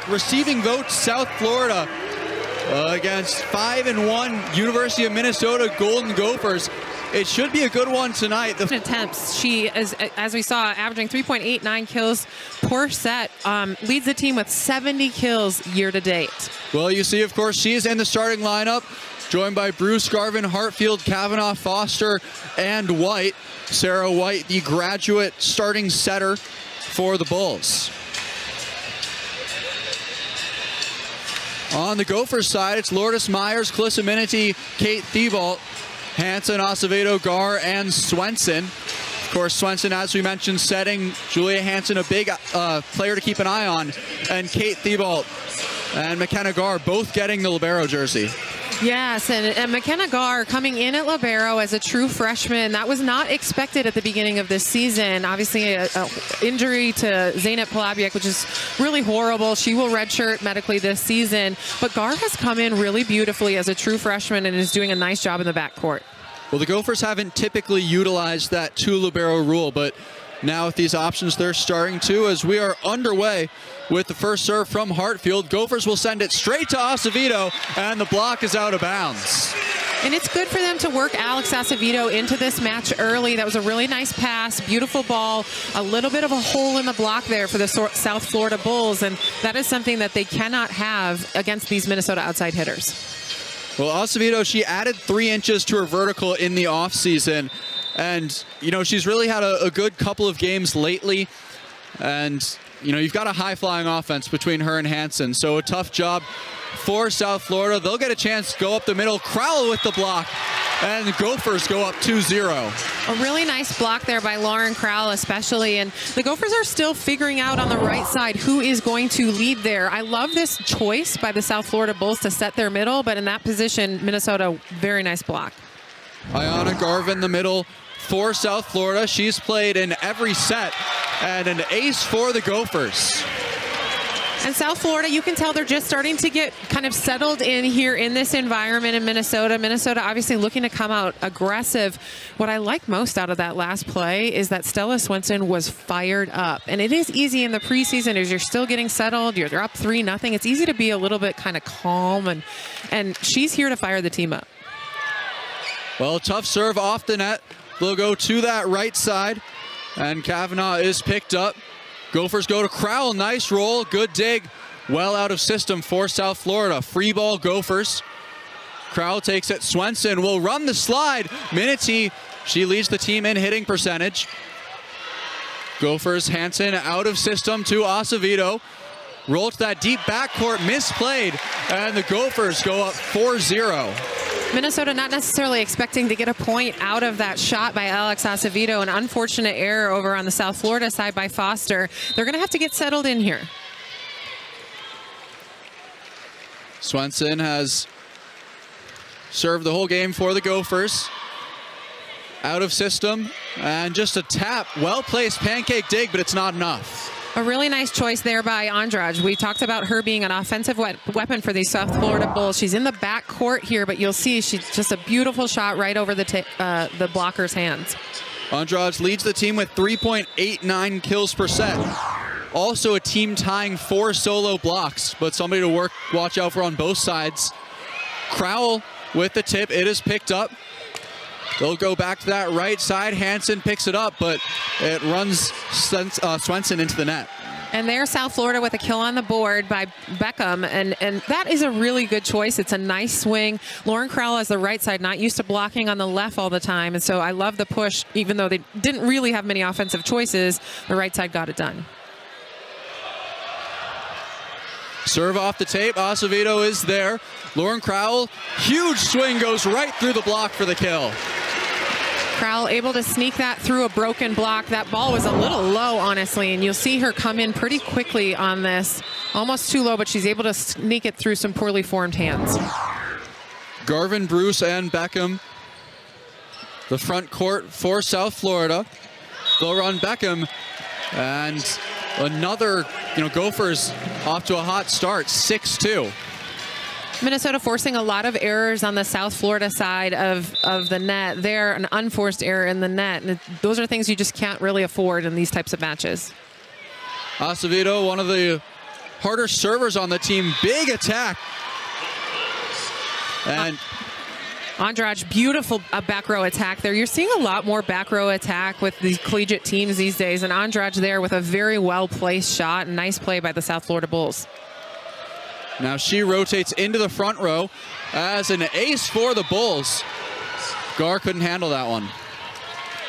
Receiving votes, South Florida against 5-1 University of Minnesota Golden Gophers. It should be a good one tonight. The attempts, she is, as we saw, averaging 3.89 kills per set, leads the team with 70 kills year to date. Well, you see, of course, she is in the starting lineup, joined by Bruce, Garvin, Hartfield, Kavanaugh, Foster, and White. Sarah White, the graduate starting setter for the Bulls. On the Gophers side, it's Lourdes Myers, Calissa Minity, Kate Thibault, Hansen, Acevedo, Gar, and Swenson. Of course, Swenson, as we mentioned, setting Julia Hansen, a big player to keep an eye on, and Kate Thibault and McKenna Gar both getting the libero jersey. Yes, and McKenna Gar coming in at libero as a true freshman. That was not expected at the beginning of this season. Obviously, a injury to Zeynep Palabiak, which is really horrible. She will redshirt medically this season. But Gar has come in really beautifully as a true freshman and is doing a nice job in the backcourt. Well, the Gophers haven't typically utilized that two libero rule, but now with these options, they're starting to, as we are underway with the first serve from Hartfield. Gophers will send it straight to Acevedo, and the block is out of bounds. And it's good for them to work Alex Acevedo into this match early. That was a really nice pass, beautiful ball, a little bit of a hole in the block there for the South Florida Bulls, and that is something that they cannot have against these Minnesota outside hitters. Well, Acevedo, she added 3 inches to her vertical in the offseason. And, you know, she's really had a good couple of games lately. And, you know, you've got a high-flying offense between her and Hansen. So a tough job for South Florida. They'll get a chance to go up the middle. Crowell with the block. And the Gophers go up 2-0. A really nice block there by Lauren Crowell especially. And the Gophers are still figuring out on the right side who is going to lead there. I love this choice by the South Florida Bulls to set their middle. But in that position, Minnesota, very nice block. Ayana Garvin, the middle for South Florida. She's played in every set and an ace for the Gophers. And South Florida, you can tell they're just starting to get kind of settled in here in this environment in Minnesota. Minnesota obviously looking to come out aggressive. What I like most out of that last play is that Stella Swenson was fired up. And it is easy in the preseason as you're still getting settled. You're up 3-0. It's easy to be a little bit kind of calm. And she's here to fire the team up. Well, tough serve off the net. They'll go to that right side, and Kavanaugh is picked up. Gophers go to Crowell. Nice roll, good dig. Well out of system for South Florida. Free ball, Gophers. Crowell takes it. Swenson will run the slide. Minity, she leads the team in hitting percentage. Gophers, Hansen out of system to Acevedo. Roll to that deep backcourt, misplayed, and the Gophers go up 4-0. Minnesota not necessarily expecting to get a point out of that shot by Alex Acevedo. An unfortunate error over on the South Florida side by Foster. They're going to have to get settled in here. Swenson has served the whole game for the Gophers. Out of system, and just a tap. Well-placed pancake dig, but it's not enough. A really nice choice there by Andrade. We talked about her being an offensive weapon for these South Florida Bulls. She's in the back court here, but you'll see she's just a beautiful shot right over the blocker's hands. Andrade leads the team with 3.89 kills per set. Also a team tying 4 solo blocks, but somebody to watch out for on both sides. Crowell with the tip. It is picked up. They'll go back to that right side. Hansen picks it up, but it runs Swenson into the net. And there's South Florida with a kill on the board by Beckham, and that is a really good choice. It's a nice swing. Lauren Crowell has the right side, not used to blocking on the left all the time, and so I love the push. Even though they didn't really have many offensive choices, the right side got it done. Serve off the tape. Acevedo is there. Lauren Crowell, huge swing, goes right through the block for the kill. Crowell able to sneak that through a broken block. That ball was a little low, honestly, and you'll see her come in pretty quickly on this. Almost too low, but she's able to sneak it through some poorly formed hands. Garvin, Bruce, and Beckham. The front court for South Florida. They'll run Beckham, and another, Gophers off to a hot start, 6-2. Minnesota forcing a lot of errors on the South Florida side of the net. They're an unforced error in the net. And those are things you just can't really afford in these types of matches. Acevedo, one of the harder servers on the team. Big attack. And Andrade, beautiful back row attack there. You're seeing a lot more back row attack with these collegiate teams these days, and Andrade there with a very well-placed shot, and nice play by the South Florida Bulls. now she rotates into the front row as an ace for the Bulls. Gar couldn't handle that one.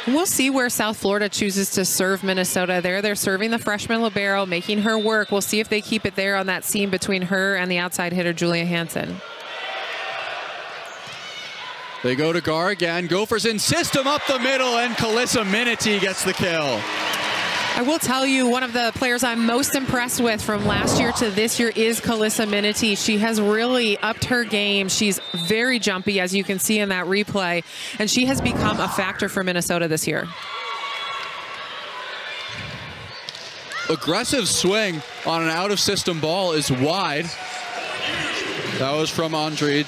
We'll see where South Florida chooses to serve Minnesota. They're serving the freshman libero, making her work. We'll see if they keep it there on that seam between her and the outside hitter, Julia Hansen. They go to Gar again. Gophers in system up the middle, and Kalissa Minity gets the kill. I will tell you, one of the players I'm most impressed with from last year to this year is Kalissa Minity. She has really upped her game. She's very jumpy, as you can see in that replay, and she has become a factor for Minnesota this year. Aggressive swing on an out-of-system ball is wide. That was from Andrade.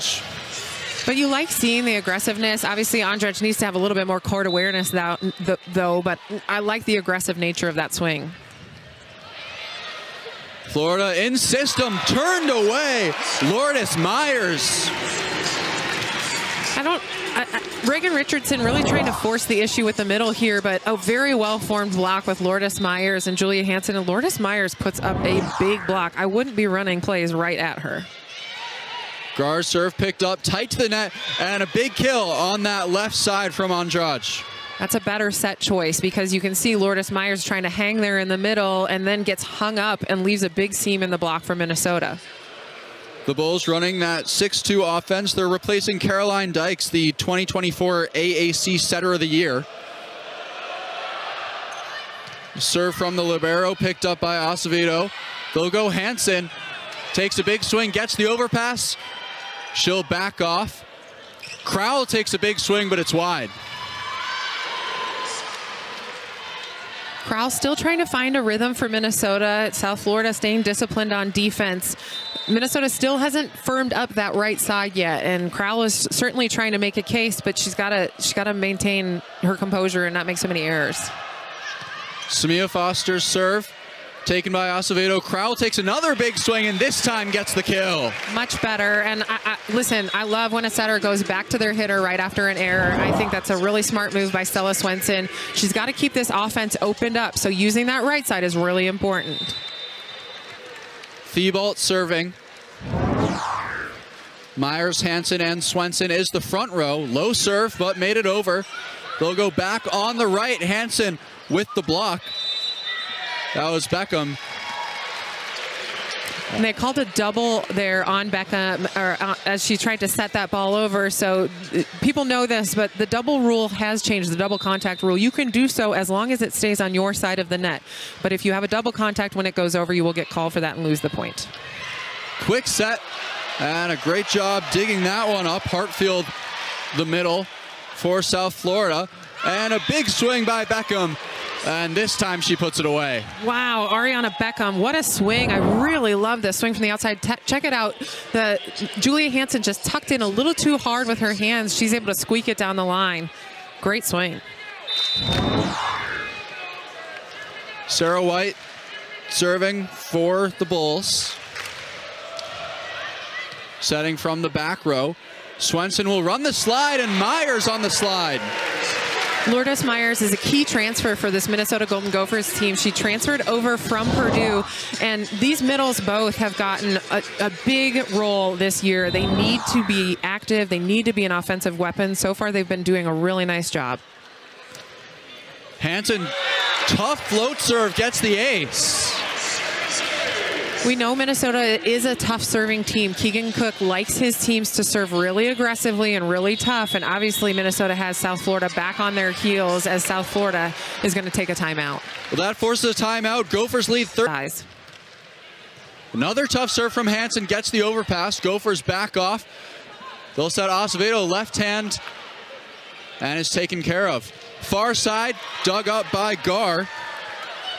But you like seeing the aggressiveness. Obviously, Andrade needs to have a little bit more court awareness though, but I like the aggressive nature of that swing. Florida in system, turned away. Lourdes Myers. Reagan Richardson really trying to force the issue with the middle here, but a very well-formed block with Lourdes Myers and Julia Hansen. And Lourdes Myers puts up a big block. I wouldn't be running plays right at her. Gar's serve picked up tight to the net, and a big kill on that left side from Andrade. That's a better set choice because you can see Lourdes Myers trying to hang there in the middle and then gets hung up and leaves a big seam in the block for Minnesota. The Bulls running that 6-2 offense. They're replacing Caroline Dykes, the 2024 AAC Setter of the Year. Serve from the libero, picked up by Acevedo. They'll go Hansen. Takes a big swing, gets the overpass. She'll back off. Crowell takes a big swing, but it's wide. Crowell still trying to find a rhythm for Minnesota. South Florida staying disciplined on defense. Minnesota still hasn't firmed up that right side yet, and Crowell is certainly trying to make a case, but she's got to maintain her composure and not make so many errors. Samia Foster's serve. Taken by Acevedo. Crowell takes another big swing, and this time gets the kill. Much better. And listen, I love when a setter goes back to their hitter right after an error. I think that's a really smart move by Stella Swenson. She's got to keep this offense opened up, so using that right side is really important. Thibault serving. Myers, Hansen, and Swenson is the front row. Low serve, but made it over. They'll go back on the right. Hansen with the block. That was Beckham. And they called a double there on Beckham, as she tried to set that ball over. So people know this, but the double rule has changed, the double contact rule. You can do so as long as it stays on your side of the net. But if you have a double contact when it goes over, you will get called for that and lose the point. Quick set, and a great job digging that one up. Hartfield, the middle for South Florida. And a big swing by Beckham. And this time she puts it away. Wow, Ariana Beckham, what a swing. I really love this swing from the outside. Check it out. Julia Hansen just tucked in a little too hard with her hands. She's able to squeak it down the line. Great swing. Sarah White serving for the Bulls. Setting from the back row. Swenson will run the slide, and Myers on the slide. Lourdes Myers is a key transfer for this Minnesota Golden Gophers team. She transferred over from Purdue, and these middles both have gotten a big role this year. They need to be active. They need to be an offensive weapon. So far, they've been doing a really nice job. Hansen, tough float serve, gets the ace. We know Minnesota is a tough serving team. Keegan Cook likes his teams to serve really aggressively and really tough, and obviously Minnesota has South Florida back on their heels as South Florida is going to take a timeout. Well, that forces a timeout. Gophers lead 30. Another tough serve from Hansen, gets the overpass. Gophers back off. They'll set Acevedo left hand, and is taken care of. Far side, dug up by Gar.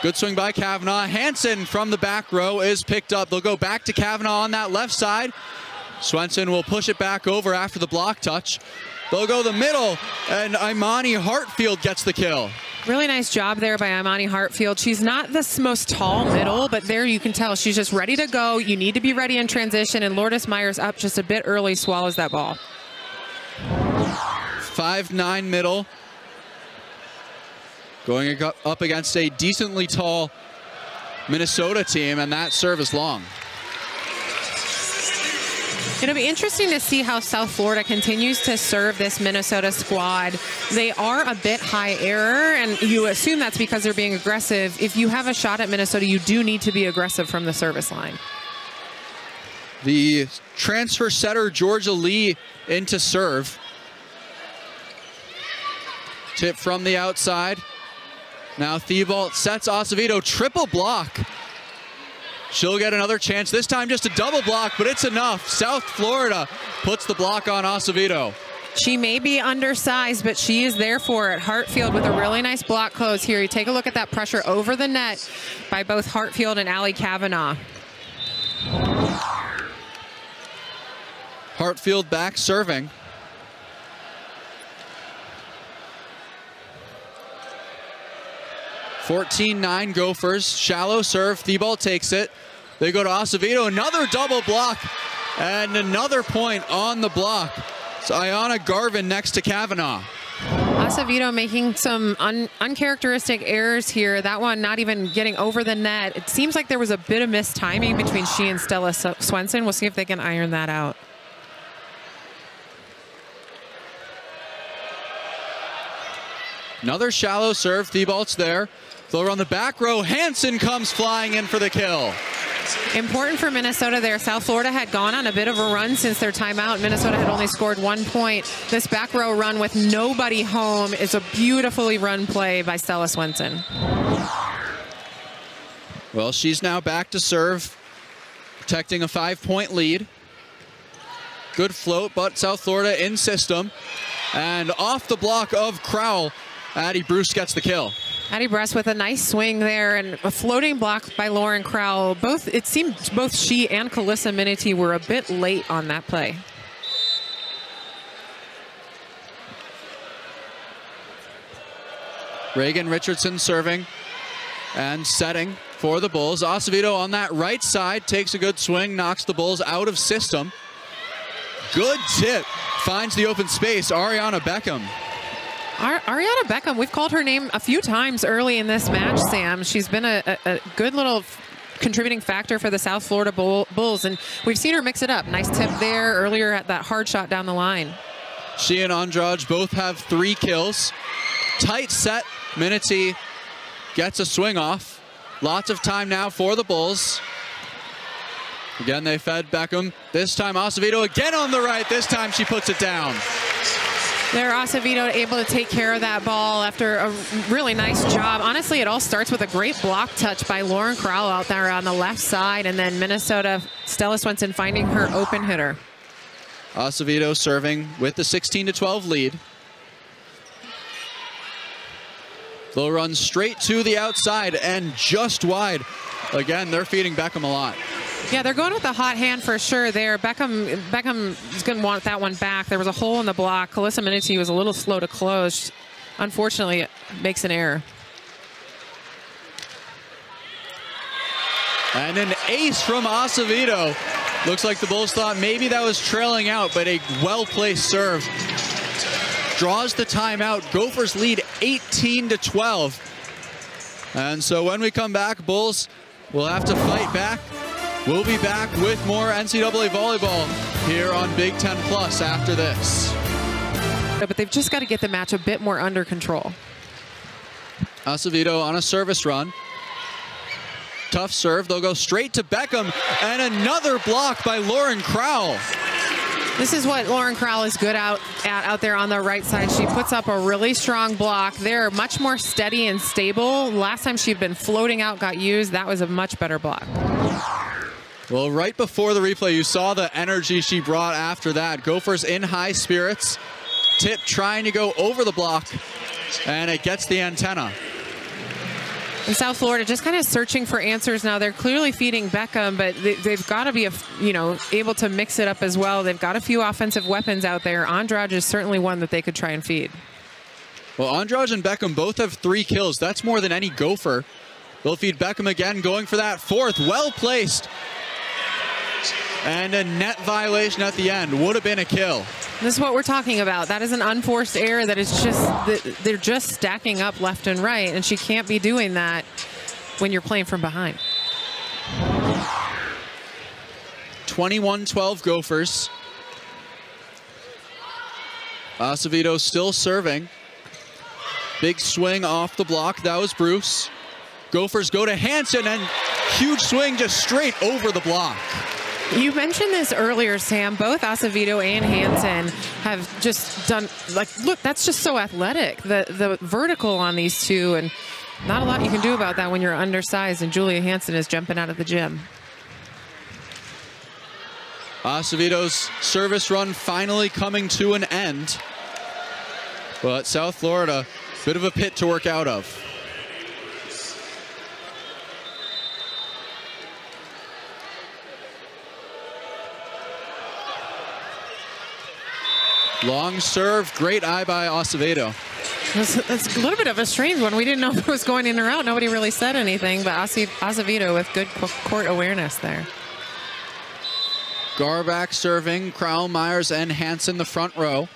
Good swing by Kavanaugh. Hansen from the back row is picked up. They'll go back to Kavanaugh on that left side. Swenson will push it back over after the block touch. They'll go the middle, and Imani Hartfield gets the kill. Really nice job there by Imani Hartfield. She's not the most tall middle, but there you can tell she's just ready to go. You need to be ready in transition, and Lourdes Myers up just a bit early, swallows that ball. 5'9" middle. Going up against a decently tall Minnesota team, and that serve is long. It'll be interesting to see how South Florida continues to serve this Minnesota squad. They are a bit high error, and you assume that's because they're being aggressive. If you have a shot at Minnesota, you do need to be aggressive from the service line. The transfer setter, Georgia Lee, into serve. Tip from the outside. Now Thibault sets Acevedo, triple block. She'll get another chance, this time just a double block, but it's enough. South Florida puts the block on Acevedo. She may be undersized, but she is there for it. Hartfield with a really nice block close here. You take a look at that pressure over the net by both Hartfield and Allie Kavanaugh. Hartfield back serving. (14-9) Gophers. Shallow serve. Thibault takes it. They go to Acevedo. Another double block. And another point on the block. It's Ayana Garvin next to Kavanaugh. Acevedo making some uncharacteristic errors here. That one not even getting over the net. It seems like there was a bit of missed timing between she and Stella Swenson. We'll see if they can iron that out. Another shallow serve. Thibault's there. They'll run the back row. Hansen comes flying in for the kill. Important for Minnesota there. South Florida had gone on a bit of a run since their timeout. Minnesota had only scored 1 point. This back row run with nobody home is a beautifully run play by Stella Swenson. Well, she's now back to serve, protecting a 5-point lead. Good float, but South Florida in system. And off the block of Crowell, Addie Bruce gets the kill. Addie Bruce with a nice swing there and a floating block by Lauren Crowell. It seemed both she and Calissa Minity were a bit late on that play. Reagan Richardson serving and setting for the Bulls. Acevedo on that right side takes a good swing, knocks the Bulls out of system. Good tip, finds the open space. Ariana Beckham. Ariana Beckham, we've called her name a few times early in this match, Sam. She's been a good little contributing factor for the South Florida Bulls, and we've seen her mix it up. Nice tip there earlier at that hard shot down the line. She and Andrade both have 3 kills. Tight set. Minity gets a swing off. Lots of time now for the Bulls. Again, they fed Beckham. This time Acevedo again on the right. This time she puts it down. There, Acevedo able to take care of that ball after a really nice job. Honestly, it all starts with a great block touch by Lauren Crowell out there on the left side, and then Minnesota, Stella Swenson finding her open hitter. Acevedo serving with the 16-12 lead. They'll run straight to the outside and just wide. Again, they're feeding Beckham a lot. Yeah, they're going with a hot hand for sure there. Beckham is going to want that one back. There was a hole in the block. Calissa Minity was a little slow to close. Unfortunately, it makes an error. And an ace from Acevedo. Looks like the Bulls thought maybe that was trailing out, but a well-placed serve draws the timeout. Gophers lead 18-12. And so when we come back, Bulls will have to fight back. We'll be back with more NCAA Volleyball here on Big Ten Plus after this. But they've just got to get the match a bit more under control. Acevedo on a service run. Tough serve. They'll go straight to Beckham. And another block by Lauren Crowell. This is what Lauren Crowell is good out there on the right side. She puts up a really strong block. They're much more steady and stable. Last time she'd been floating out, got used. That was a much better block. Well, right before the replay, you saw the energy she brought after that. Gophers in high spirits. Tip trying to go over the block, and it gets the antenna. And South Florida just kind of searching for answers now. They're clearly feeding Beckham, but they've got to be, able to mix it up as well. They've got a few offensive weapons out there. Andrade is certainly one that they could try and feed. Well, Andrade and Beckham both have 3 kills. That's more than any Gopher. They'll feed Beckham again, going for that 4th. Well placed. And a net violation at the end. Would have been a kill. This is what we're talking about. That is an unforced error that is just, they're just stacking up left and right, and she can't be doing that when you're playing from behind. 21-12 Gophers. Acevedo still serving. Big swing off the block. That was Bruce. Gophers go to Hansen, and huge swing just straight over the block. You mentioned this earlier, Sam. Both Acevedo and Hansen have just done, like, look, that's just so athletic. The vertical on these two, and not a lot you can do about that when you're undersized, and Julia Hansen is jumping out of the gym. Acevedo's service run finally coming to an end. But South Florida, bit of a pit to work out of. Long serve, great eye by Acevedo. It's a little bit of a strange one. We didn't know if it was going in or out. Nobody really said anything, but Acevedo with good court awareness there. Garback serving, Crowell, Myers, and Hansen the front row.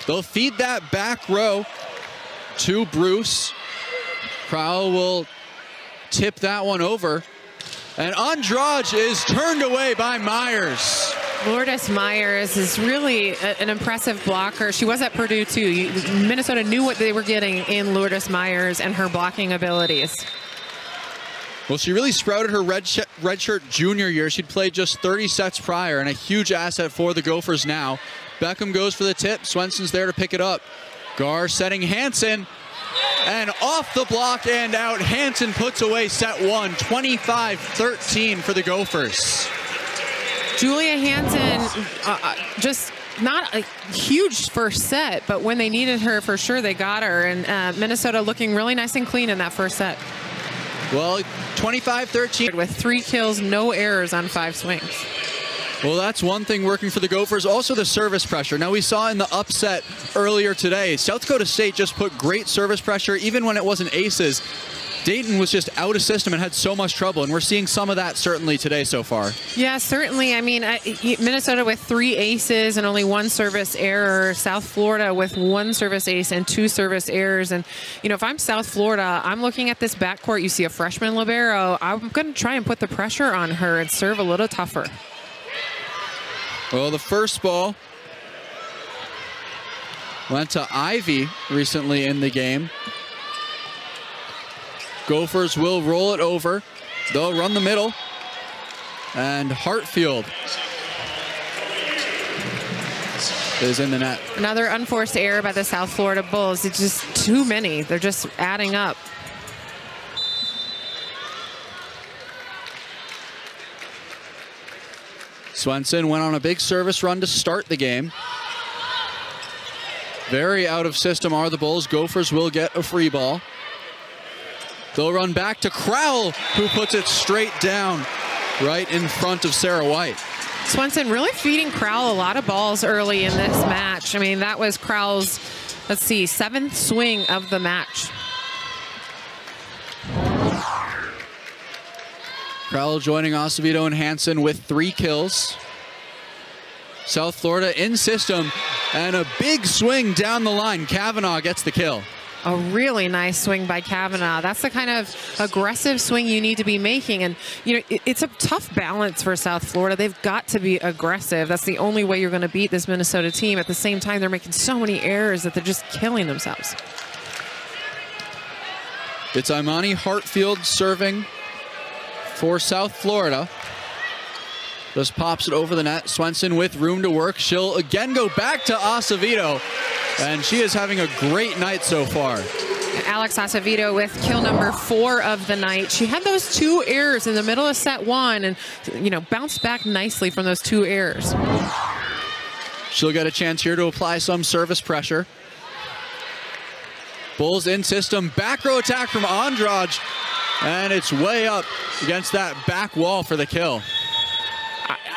They'll feed that back row to Bruce. Crowell will tip that one over. And Andrade is turned away by Myers. Lourdes Myers is really an impressive blocker. She was at Purdue too. Minnesota knew what they were getting in Lourdes Myers and her blocking abilities. Well, she really sprouted her redshirt junior year. She'd played just 30 sets prior, and a huge asset for the Gophers now. Beckham goes for the tip. Swenson's there to pick it up. Gar setting Hansen, and off the block and out. Hansen puts away set 1, 25-13 for the Gophers. Julia Hansen, just not a huge first set, but when they needed her, for sure, they got her. And Minnesota looking really nice and clean in that first set. Well, 25-13. With 3 kills, no errors on 5 swings. Well, that's one thing working for the Gophers. Also the service pressure. Now, we saw in the upset earlier today, South Dakota State just put great service pressure, even when it wasn't aces. Dayton was just out of system and had so much trouble, and we're seeing some of that certainly today so far. Yeah, certainly. I mean, Minnesota with 3 aces and only 1 service error. South Florida with 1 service ace and 2 service errors. And, you know, if I'm South Florida, I'm looking at this backcourt. You see a freshman libero. I'm going to try and put the pressure on her and serve a little tougher. Well, the first ball went to Ivy recently in the game. Gophers will roll it over. They'll run the middle. And Hartfield is in the net. Another unforced error by the South Florida Bulls. It's just too many. They're just adding up. Swenson went on a big service run to start the game. Very out of system are the Bulls. Gophers will get a free ball. They'll run back to Crowell, who puts it straight down right in front of Sarah White. Swenson really feeding Crowell a lot of balls early in this match. I mean, that was Crowell's, let's see, 7th swing of the match. Crowell joining Acevedo and Hansen with 3 kills. South Florida in system, and a big swing down the line. Kavanaugh gets the kill. A really nice swing by Kavanaugh. That's the kind of aggressive swing you need to be making. And, you know, it's a tough balance for South Florida. They've got to be aggressive. That's the only way you're going to beat this Minnesota team. At the same time, they're making so many errors that they're just killing themselves. It's Imani Hartfield serving for South Florida. Just pops it over the net. Swenson with room to work. She'll again go back to Acevedo. And she is having a great night so far. Alex Acevedo with kill number 4 of the night. She had those 2 errors in the middle of set 1 and, you know, bounced back nicely from those 2 errors. She'll get a chance here to apply some service pressure. Bulls in system. Back row attack from Andrade. And it's way up against that back wall for the kill.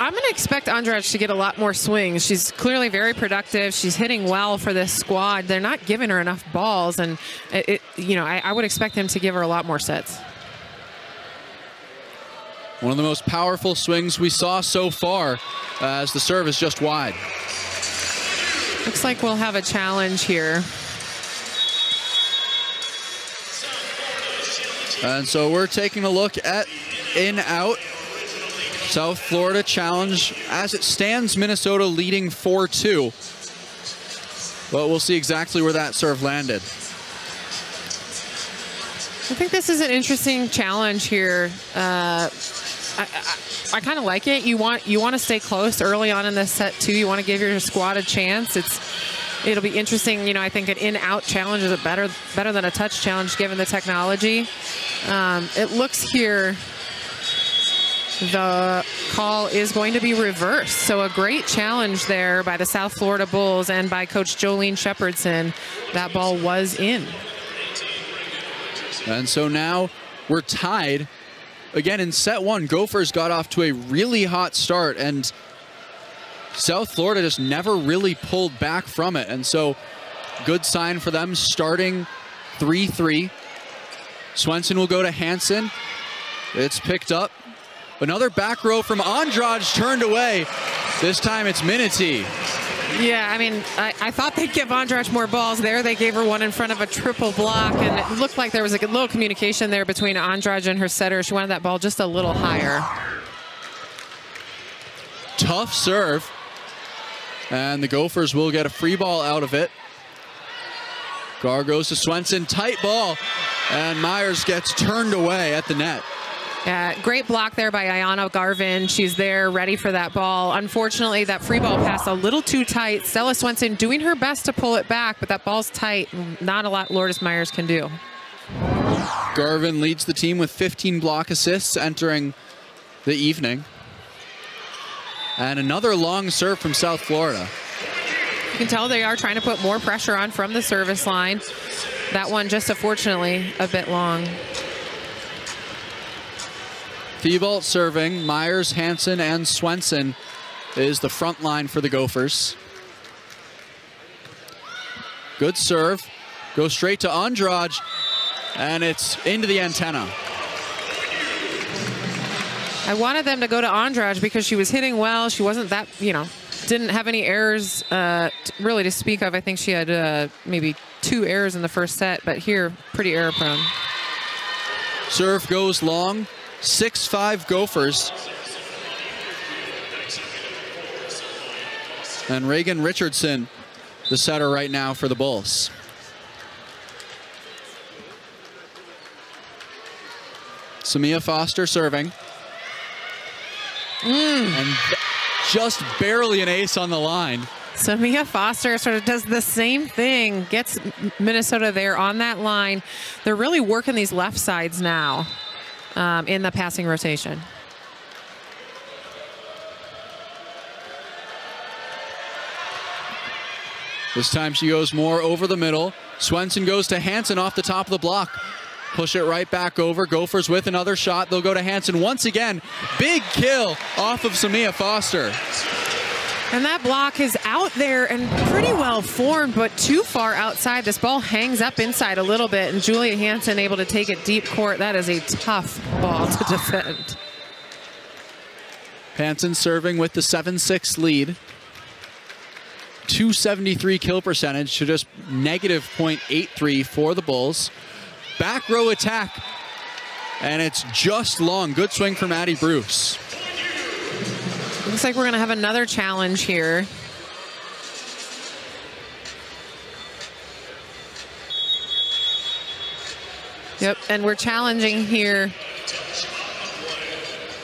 I'm going to expect Andrade to get a lot more swings. She's clearly very productive. She's hitting well for this squad. They're not giving her enough balls, and I would expect them to give her a lot more sets. One of the most powerful swings we saw so far, as the serve is just wide. Looks like we'll have a challenge here. And so we're taking a look at in-out. South Florida challenge. As it stands, Minnesota leading 4-2. But we'll see exactly where that serve landed. I think this is an interesting challenge here. I kind of like it. You want to stay close early on in this set too. You want to give your squad a chance. It'll be interesting. I think an in-out challenge is better than a touch challenge given the technology. It looks here the call is going to be reversed. So a great challenge there by the South Florida Bulls and by Coach Jolene Shepherdson. That ball was in. And so now we're tied. Again, in set one, Gophers got off to a really hot start, and South Florida just never really pulled back from it. And so good sign for them, starting 3-3. Swenson will go to Hansen. It's picked up. Another back row from Andrade, turned away. This time it's Minity. Yeah, I mean, I thought they'd give Andrade more balls there. They gave her one in front of a triple block, and it looked like there was a little communication there between Andrade and her setter. She wanted that ball just a little higher. Tough serve. And the Gophers will get a free ball out of it. Gar goes to Swenson, tight ball, and Myers gets turned away at the net. Yeah, great block there by Ayana Garvin. She's there ready for that ball. Unfortunately, that free ball passed a little too tight. Stella Swenson doing her best to pull it back, but that ball's tight. Not a lot Lourdes Myers can do. Garvin leads the team with 15 block assists entering the evening. And another long serve from South Florida. You can tell they are trying to put more pressure on from the service line. That one just unfortunately a bit long. Thibault serving. Myers, Hansen, and Swenson is the front line for the Gophers. Good serve. Goes straight to Andrade, and it's into the antenna. I wanted them to go to Andrade because she was hitting well. She wasn't that, didn't have any errors really to speak of. I think she had maybe 2 errors in the first set, but here, pretty error prone. Serve goes long. 6-5 Gophers. And Reagan Richardson, the setter right now for the Bulls. Samia Foster serving. And just barely an ace on the line. Samia Foster sort of does the same thing, gets Minnesota there on that line. They're really working these left sides now. In the passing rotation. This time she goes more over the middle. Swenson goes to Hansen off the top of the block. Push it right back over. Gophers with another shot. They'll go to Hansen once again. Big kill off of Samia Foster. And that block is out there and pretty well formed, but too far outside. This ball hangs up inside a little bit, and Julia Hansen able to take it deep court. That is a tough ball to defend. Hansen serving with the 7-6 lead. 273 kill percentage to just negative .83 for the Bulls. Back row attack, and it's just long. Good swing from Addie Bruce. Looks like we're going to have another challenge here. Yep, and we're challenging here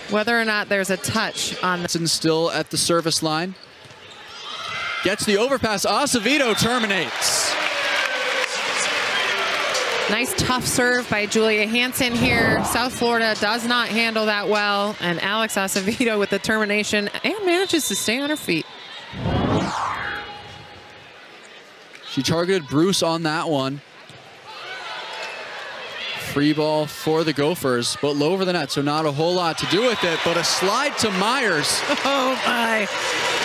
whether or not there's a touch on the... Still at the service line. Gets the overpass. Acevedo terminates. Nice tough serve by Julia Hansen here. South Florida does not handle that well, and Alex Acevedo with the termination and manages to stay on her feet. She targeted Bruce on that one. Free ball for the Gophers, but low over the net, so not a whole lot to do with it, but a slide to Myers. Oh my,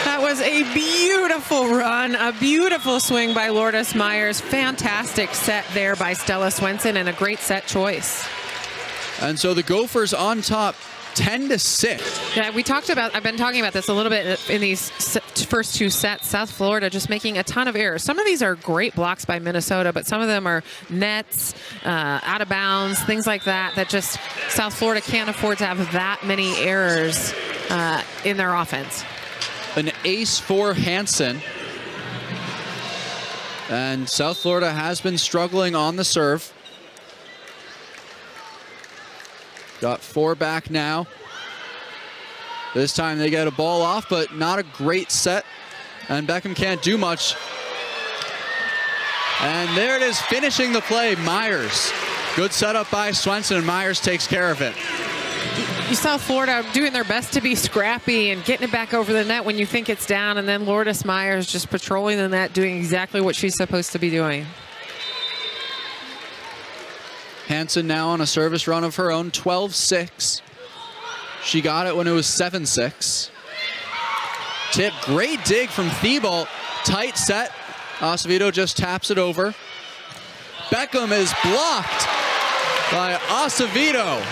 that was a beautiful run, a beautiful swing by Lourdes Myers. Fantastic set there by Stella Swenson and a great set choice. And so the Gophers on top 10-6. Yeah, I've been talking about this a little bit in these first two sets. South Florida just making a ton of errors. Some of these are great blocks by Minnesota, but some of them are nets, out of bounds, things like that, that just South Florida can't afford to have that many errors in their offense. An ace for Hansen. And South Florida has been struggling on the serve. Got 4 back now. This time they get a ball off, but not a great set. And Beckham can't do much. And there it is, finishing the play, Myers. Good setup by Swenson, and Myers takes care of it. You saw Florida doing their best to be scrappy and getting it back over the net when you think it's down, and then Lourdes Myers just patrolling the net, doing exactly what she's supposed to be doing. Hansen now on a service run of her own, 12-6. She got it when it was 7-6. Tip, great dig from Thibault. Tight set. Acevedo just taps it over. Beckham is blocked by Acevedo.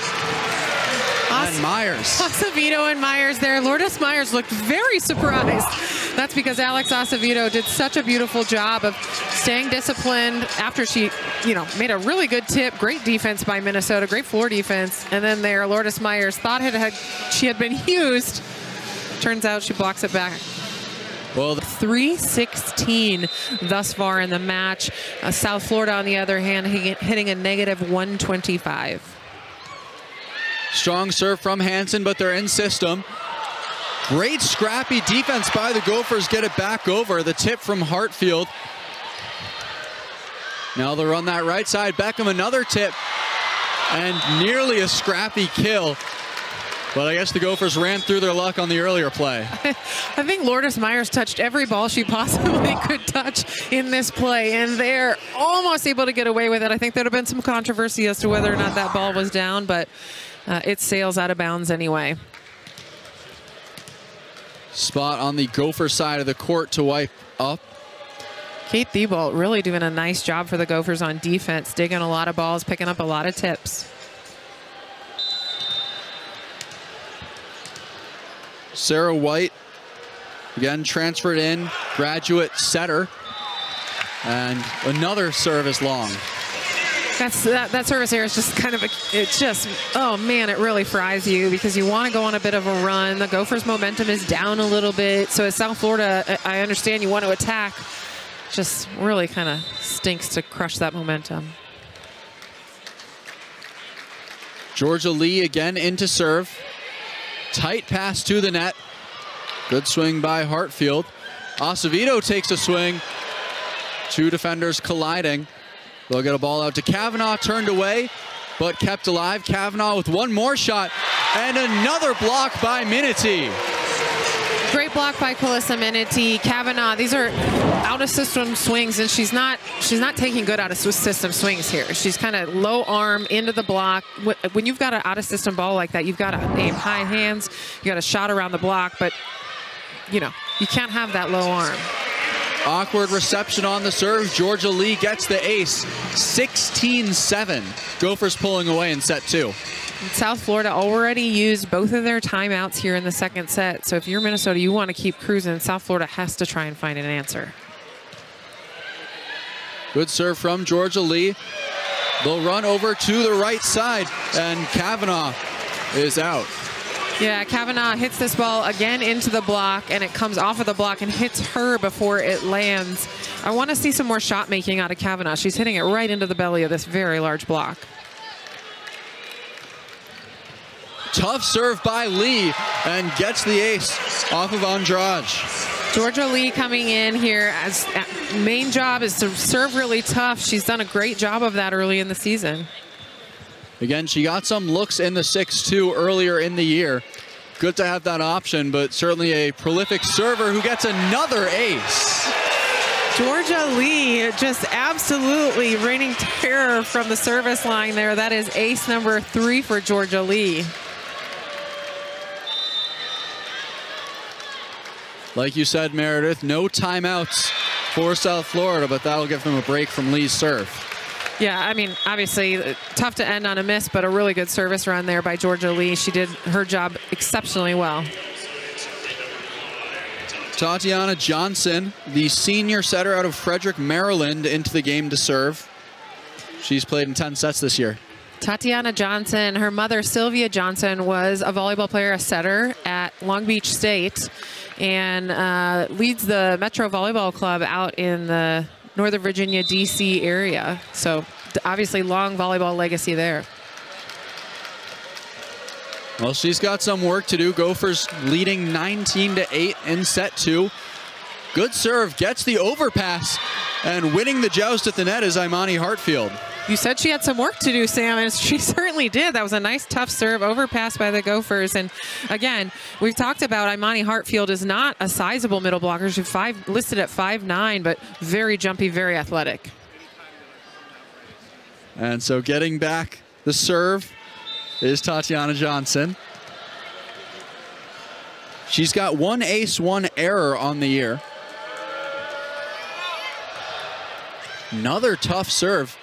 And Myers. Acevedo and Myers there. Lourdes Myers looked very surprised. That's because Alex Acevedo did such a beautiful job of staying disciplined after she, made a really good tip. Great defense by Minnesota, great floor defense. And then there, Lourdes Myers thought she had been used. Turns out she blocks it back. Well, 3-16 thus far in the match. South Florida, on the other hand, hitting a -125. Strong serve from Hansen, but they're in system. Great scrappy defense by the Gophers, get it back over. The tip from Hartfield. Now they'll run that right side. Beckham, another tip, and nearly a scrappy kill. But I guess the Gophers ran through their luck on the earlier play. I think Lourdes Myers touched every ball she possibly could touch in this play, and they're almost able to get away with it. I think there'd have been some controversy as to whether or not that ball was down, but it sails out of bounds anyway. Spot on the Gopher side of the court to wipe up. Kate Thibault really doing a nice job for the Gophers on defense, digging a lot of balls, picking up a lot of tips. Sarah White, again transferred in, graduate setter. And another service long. That service error is just kind of, oh man, it really fries you because you want to go on a bit of a run. The Gophers' momentum is down a little bit. So as South Florida, I understand you want to attack. Just really kind of stinks to crush that momentum. Georgia Lee again into serve. Tight pass to the net. Good swing by Hartfield. Acevedo takes a swing. Two defenders colliding. They'll get a ball out to Kavanaugh, turned away, but kept alive. Kavanaugh with one more shot, and another block by Minity. Great block by Calissa Minity. Kavanaugh, these are out-of-system swings, and she's not taking good out-of-system swings here. She's kind of low arm into the block. When you've got an out-of-system ball like that, you've got to aim high hands. You got a shot around the block, but you can't have that low arm. Awkward reception on the serve. Georgia Lee gets the ace. 16-7. Gophers pulling away in set 2. South Florida already used both of their timeouts here in the second set. So if you're Minnesota, you want to keep cruising. South Florida has to try and find an answer. Good serve from Georgia Lee. They'll run over to the right side, and Kavanaugh is out. Yeah, Kavanaugh hits this ball again into the block, and it comes off of the block and hits her before it lands. I want to see some more shot making out of Kavanaugh. She's hitting it right into the belly of this very large block. Tough serve by Lee, and gets the ace off of Andrade. Georgia Lee coming in here as main job is to serve really tough. She's done a great job of that early in the season. Again, she got some looks in the 6-2 earlier in the year. Good to have that option, but certainly a prolific server who gets another ace. Georgia Lee just absolutely raining terror from the service line there. That is ace number 3 for Georgia Lee. Like you said, Meredith, no timeouts for South Florida, but that'll give them a break from Lee's serve. Yeah, I mean, obviously tough to end on a miss, but a really good service run there by Georgia Lee. She did her job exceptionally well. Tatiana Johnson, the senior setter out of Frederick, Maryland, into the game to serve. She's played in 10 sets this year. Tatiana Johnson, her mother, Sylvia Johnson, was a volleyball player, a setter at Long Beach State, and leads the Metro Volleyball Club out in the Northern Virginia, D.C. area. So obviously long volleyball legacy there. Well, she's got some work to do. Gophers leading 19-8 in set 2. Good serve, gets the overpass, and winning the joust at the net is Imani Hartfield. You said she had some work to do, Sam, and she certainly did. That was a nice, tough serve, overpass by the Gophers. And again, we've talked about Imani Hartfield is not a sizable middle blocker. She's listed at 5'9", but very jumpy, very athletic. And so getting back the serve is Tatiana Johnson. She's got 1 ace, 1 error on the year. Another tough serve.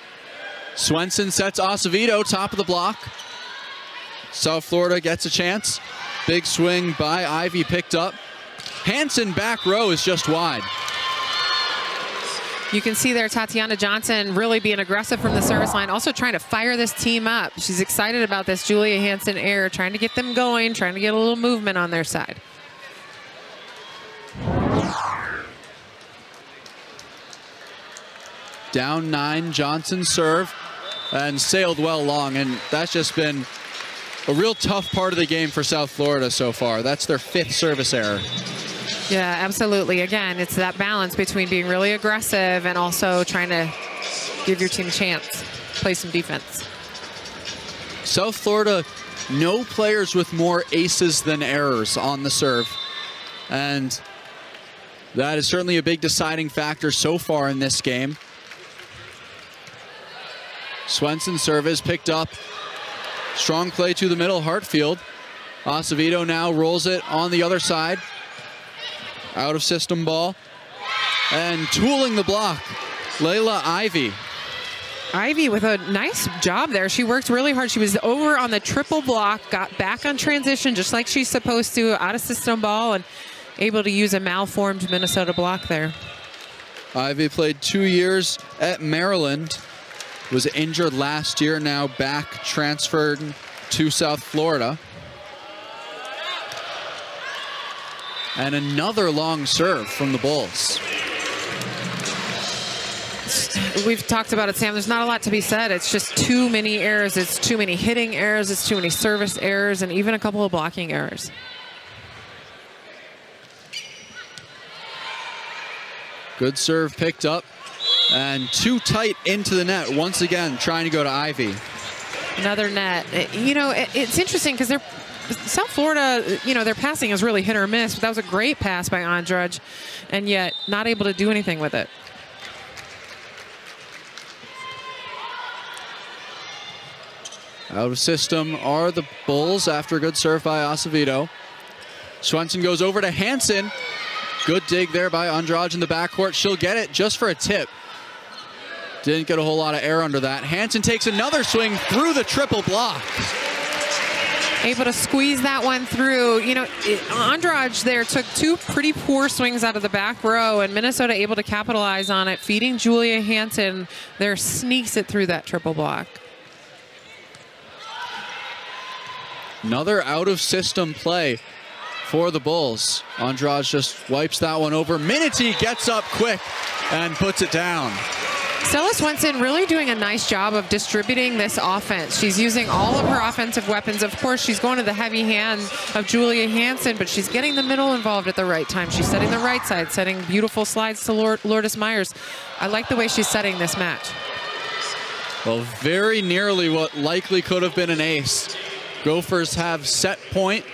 Swenson sets Acevedo, top of the block. South Florida gets a chance. Big swing by Ivy, picked up. Hansen back row is just wide. You can see there Tatiana Johnson really being aggressive from the service line, also trying to fire this team up. She's excited about this Julia Hansen error, trying to get them going, trying to get a little movement on their side. Down 9, Johnson serve, and sailed well long, and that's just been a real tough part of the game for South Florida so far. That's their 5th service error. Yeah, absolutely. Again, it's that balance between being really aggressive and also trying to give your team a chance, play some defense. South Florida, no players with more aces than errors on the serve, and that is certainly a big deciding factor so far in this game. Swenson serve is picked up. Strong play to the middle, Hartfield. Acevedo now rolls it on the other side. Out of system ball. And tooling the block, Layla Ivy. Ivy with a nice job there. She worked really hard. She was over on the triple block, got back on transition just like she's supposed to, out of system ball, and able to use a malformed Minnesota block there. Ivy played 2 years at Maryland. Was injured last year, now back transferred to South Florida. And another long serve from the Bulls. We've talked about it, Sam. There's not a lot to be said. It's just too many errors. It's too many hitting errors. It's too many service errors, and even a couple of blocking errors. Good serve picked up. And too tight into the net once again, trying to go to Ivy. Another net. You know, it's interesting because South Florida, you know, their passing is really hit or miss, but that was a great pass by Andrade, and yet not able to do anything with it. Out of system are the Bulls after a good serve by Acevedo. Swenson goes over to Hansen. Good dig there by Andrade in the backcourt. She'll get it just for a tip. Didn't get a whole lot of air under that. Hansen takes another swing through the triple block. Able to squeeze that one through. You know, Andrade there took 2 pretty poor swings out of the back row, and Minnesota able to capitalize on it. Feeding Julia Hansen there, sneaks it through that triple block. Another out of system play for the Bulls. Andrade just wipes that one over. Minity gets up quick and puts it down. Stella Swenson really doing a nice job of distributing this offense. She's using all of her offensive weapons. Of course, she's going to the heavy hand of Julia Hansen, but she's getting the middle involved at the right time. She's setting the right side, setting beautiful slides to Lourdes Myers. I like the way she's setting this match. Well, very nearly what likely could have been an ace. Gophers have set point,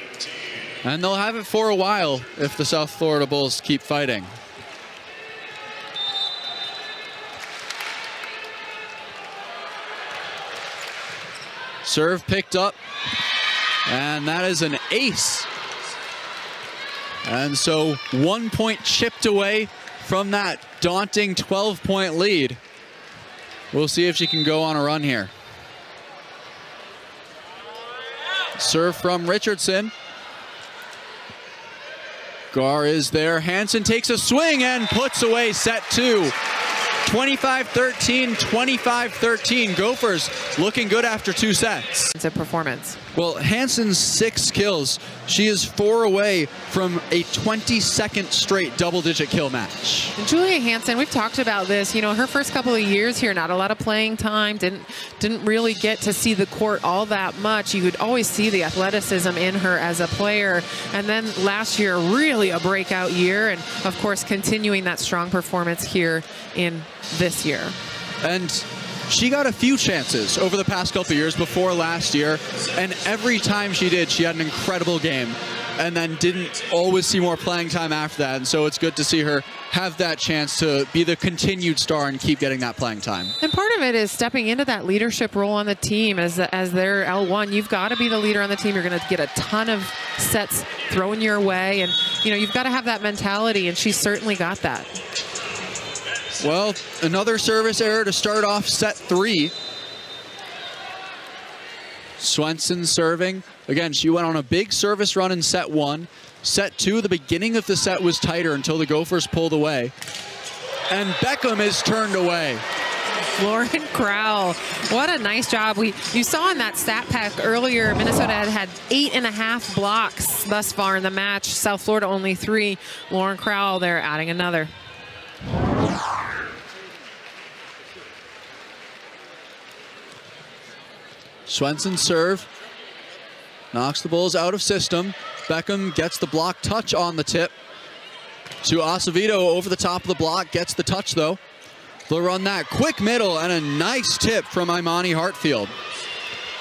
and they'll have it for a while if the South Florida Bulls keep fighting. Serve picked up, and that is an ace. And so 1 point chipped away from that daunting 12-point lead. We'll see if she can go on a run here. Serve from Richardson. Gar is there. Hansen takes a swing and puts away set 2. 25-13, 25-13. Gophers looking good after 2 sets. It's a performance. Well, Hansen's 6 kills. She is 4 away from a 22nd straight double-digit kill match. And Julia Hansen, we've talked about this. You know, her first couple of years here, not a lot of playing time. Didn't really get to see the court all that much. You could always see the athleticism in her as a player. And then last year, really a breakout year. And of course, continuing that strong performance here in this year. And she got a few chances over the past couple of years before last year, and every time she did, she had an incredible game and then didn't always see more playing time after that. And so it's good to see her have that chance to be the continued star and keep getting that playing time. And part of it is stepping into that leadership role on the team as their L1. You've got to be the leader on the team. You're going to get a ton of sets thrown your way, and you know, you've got to have that mentality, and she's certainly got that. Well, another service error to start off set 3. Swenson serving. Again, she went on a big service run in set 1. Set 2, the beginning of the set was tighter until the Gophers pulled away. And Beckham is turned away. Lauren Crowell, what a nice job. You saw in that stat pack earlier, Minnesota had 8.5 blocks thus far in the match. South Florida only 3. Lauren Crowell there adding another. Swenson serve. Knocks the Bulls out of system. Beckham gets the block touch on the tip. To Acevedo over the top of the block. Gets the touch though. They'll run that quick middle and a nice tip from Imani Hartfield.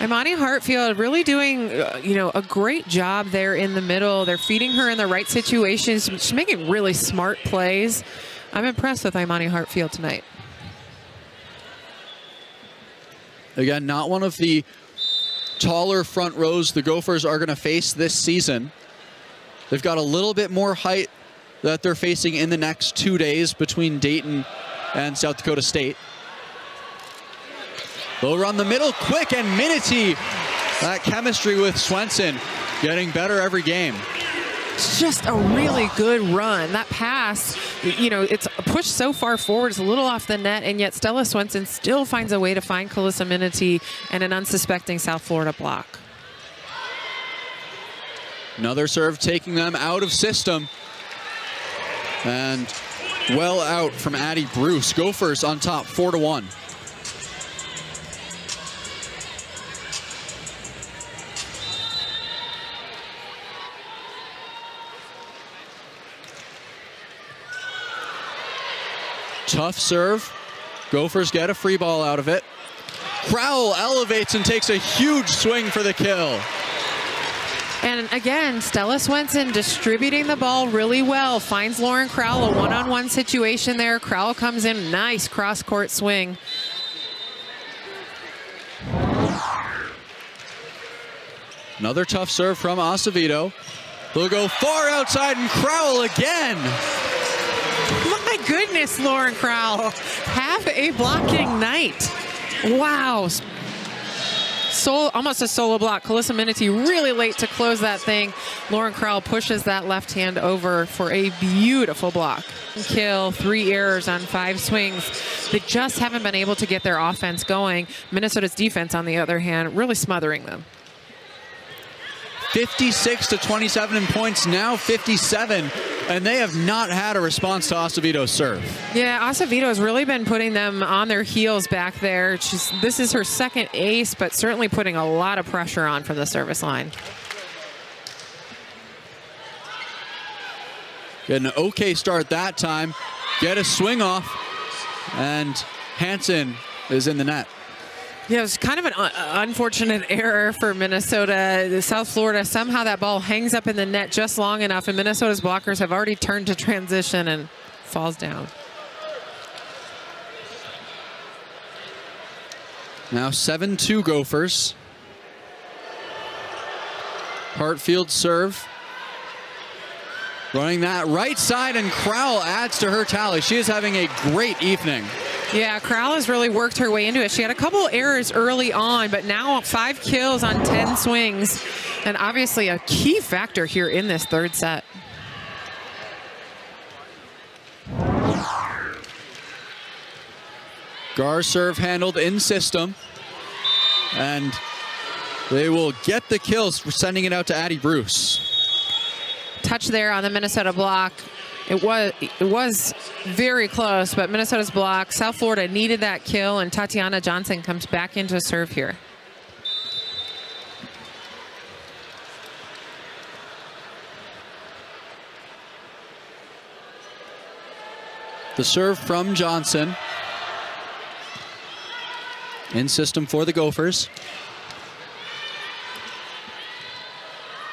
Imani Hartfield really doing, you know, a great job there in the middle. They're feeding her in the right situations. She's making really smart plays. I'm impressed with Imani Hartfield tonight. Again, not one of the taller front rows the Gophers are going to face this season. They've got a little bit more height that they're facing in the next 2 days between Dayton and South Dakota State. They'll run the middle quick, and Minity, that chemistry with Swenson, getting better every game. It's just a really good run. That pass, you know, it's pushed so far forward, it's a little off the net, and yet Stella Swenson still finds a way to find Calissa Minity and an unsuspecting South Florida block. Another serve taking them out of system. And well out from Addie Bruce. Gophers on top 4-1. Tough serve. Gophers get a free ball out of it. Crowell elevates and takes a huge swing for the kill. And again, Stella Swenson distributing the ball really well. Finds Lauren Crowell, a one-on-one situation there. Crowell comes in, nice cross-court swing. Another tough serve from Acevedo. They'll go far outside, and Crowell again. My goodness, Lauren Crowell. Have a blocking night. Wow. Almost a solo block. Calissa Minity really late to close that thing. Lauren Crowell pushes that left hand over for a beautiful block. Kill, 3 errors on 5 swings. They just haven't been able to get their offense going. Minnesota's defense, on the other hand, really smothering them. 56-27 in points, now 57, and they have not had a response to Acevedo's serve. Yeah, Acevedo has really been putting them on their heels back there. This is her second ace, but certainly putting a lot of pressure on from the service line. Get an okay start that time. Get a swing off, and Hansen is in the net. Yeah, it was kind of an unfortunate error for Minnesota. South Florida, somehow that ball hangs up in the net just long enough, and Minnesota's blockers have already turned to transition and falls down. Now 7-2 Gophers. Hartfield serve. Running that right side, and Crowell adds to her tally. She is having a great evening. Yeah, Crowell has really worked her way into it. She had a couple errors early on, but now 5 kills on 10 swings, and obviously a key factor here in this third set. Gar serve handled in system, and they will get the kills for sending it out to Addie Bruce. Touch there on the Minnesota block. It was very close, but Minnesota's block. South Florida needed that kill, and Tatiana Johnson comes back into serve here. The serve from Johnson. In system for the Gophers.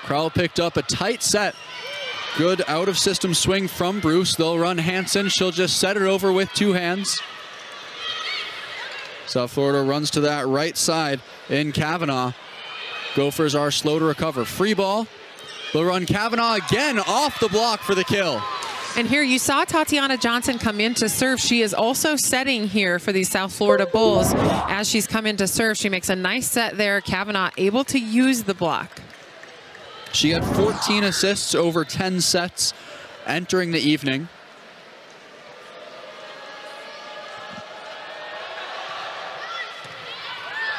Crowell picked up a tight set. Good out-of-system swing from Bruce. They'll run Hansen. She'll just set it over with 2 hands. South Florida runs to that right side in Kavanaugh. Gophers are slow to recover. Free ball. They'll run Kavanaugh again off the block for the kill. And here you saw Tatiana Johnson come in to serve. She is also setting here for these South Florida Bulls. As she's come in to serve, she makes a nice set there. Kavanaugh able to use the block. She had 14 assists over 10 sets entering the evening.